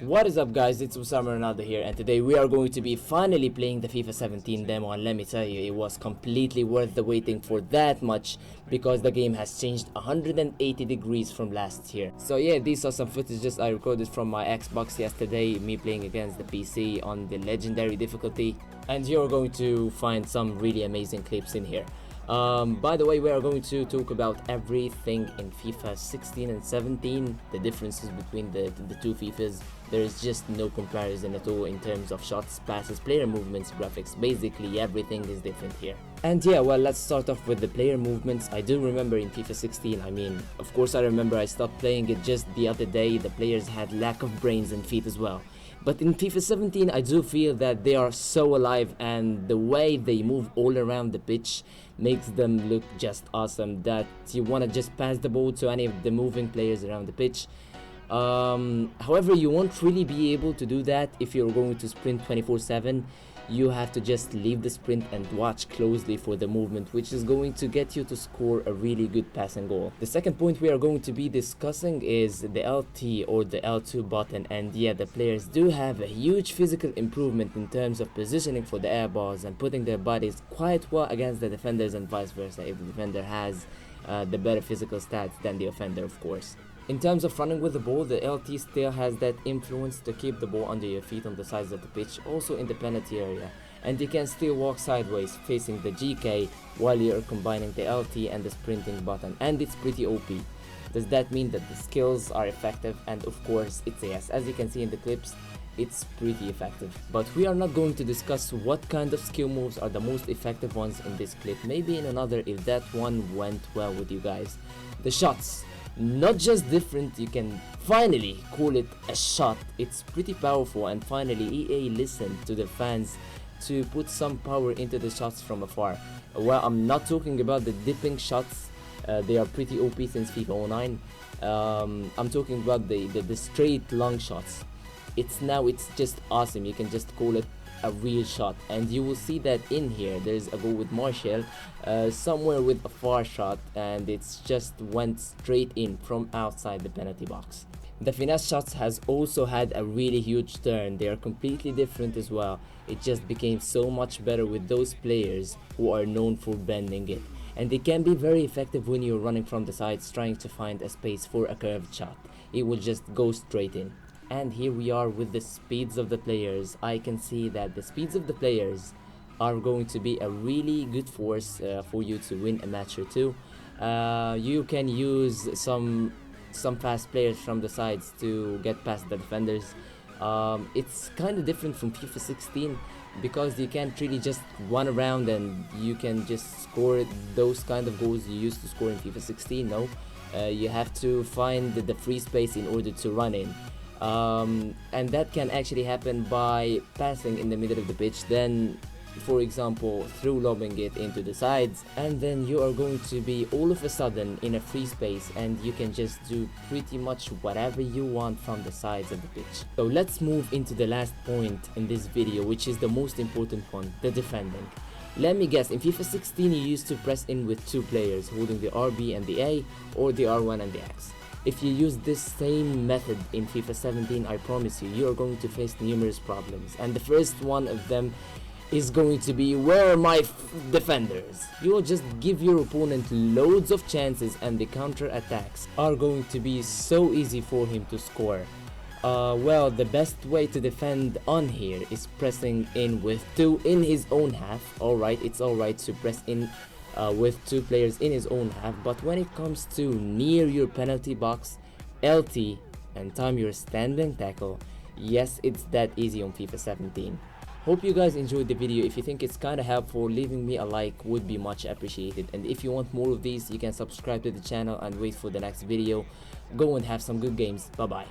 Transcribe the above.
What is up guys, it's Osama Ronaldo here, and today we are going to be finally playing the FIFA 17 demo, and let me tell you, it was completely worth the waiting for that much because the game has changed 180 degrees from last year. So yeah, these are some footages I recorded from my Xbox yesterday, me playing against the PC on the legendary difficulty, and you're going to find some really amazing clips in here. By the way, we are going to talk about everything in FIFA 16 and 17, the differences between the two FIFAs. There is just no comparison at all in terms of shots, passes, player movements, graphics. Basically everything is different here. And yeah, well, let's start off with the player movements. I do remember in FIFA 16, of course I remember I stopped playing it just the other day, the players had lack of brains and feet as well. But in FIFA 17, I do feel that they are so alive, and the way they move all around the pitch makes them look just awesome, that you want to just pass the ball to any of the moving players around the pitch. However, you won't really be able to do that if you're going to sprint 24/7. You have to just leave the sprint and watch closely for the movement, which is going to get you to score a really good passing goal. The second point we are going to be discussing is the LT or the L2 button, and yeah, the players do have a huge physical improvement in terms of positioning for the air balls and putting their bodies quite well against the defenders, and vice versa if the defender has the better physical stats than the offender, of course. In terms of running with the ball, the LT still has that influence to keep the ball under your feet on the sides of the pitch, also in the penalty area, and you can still walk sideways facing the GK while you are combining the LT and the sprinting button, and it's pretty OP. Does that mean that the skills are effective? And of course it's a yes. As you can see in the clips, it's pretty effective. But we are not going to discuss what kind of skill moves are the most effective ones in this clip, maybe in another if that one went well with you guys. The shots. Not just different, you can finally call it a shot. It's pretty powerful, and finally EA listened to the fans to put some power into the shots from afar. Well, I'm not talking about the dipping shots, they are pretty OP since FIFA 09. I'm talking about the straight long shots. It's just awesome. You can just call it a real shot, and you will see that in here there's a goal with Martial somewhere with a far shot, and it's just went straight in from outside the penalty box. The finesse shots has also had a really huge turn. They are completely different as well. It just became so much better with those players who are known for bending it, and they can be very effective when you're running from the sides trying to find a space for a curved shot. It will just go straight in. And here we are with the speeds of the players. I can see that the speeds of the players are going to be a really good force for you to win a match or two. You can use some fast players from the sides to get past the defenders. It's kind of different from FIFA 16 because you can't really just run around and you can just score those kind of goals you used to score in FIFA 16. No, you have to find the free space in order to run in. And that can actually happen by passing in the middle of the pitch, then for example through lobbing it into the sides, and then you are going to be all of a sudden in a free space and you can just do pretty much whatever you want from the sides of the pitch. So let's move into the last point in this video, which is the most important one, the defending. Let me guess, in FIFA 16 you used to press in with two players holding the RB and the A, or the R1 and the X. If you use this same method in FIFA 17, I promise you are going to face numerous problems, and the first one of them is going to be, where are my defenders? You will just give your opponent loads of chances, and the counter attacks are going to be so easy for him to score. Well, the best way to defend on here is pressing in with two in his own half. Alright, it's alright to press in with two players in his own half, but when it comes to near your penalty box, LT, and time your standing tackle, yes, it's that easy on FIFA 17. Hope you guys enjoyed the video. If you think it's kinda helpful, leaving me a like would be much appreciated, and if you want more of these, you can subscribe to the channel and wait for the next video. Go and have some good games. Bye bye.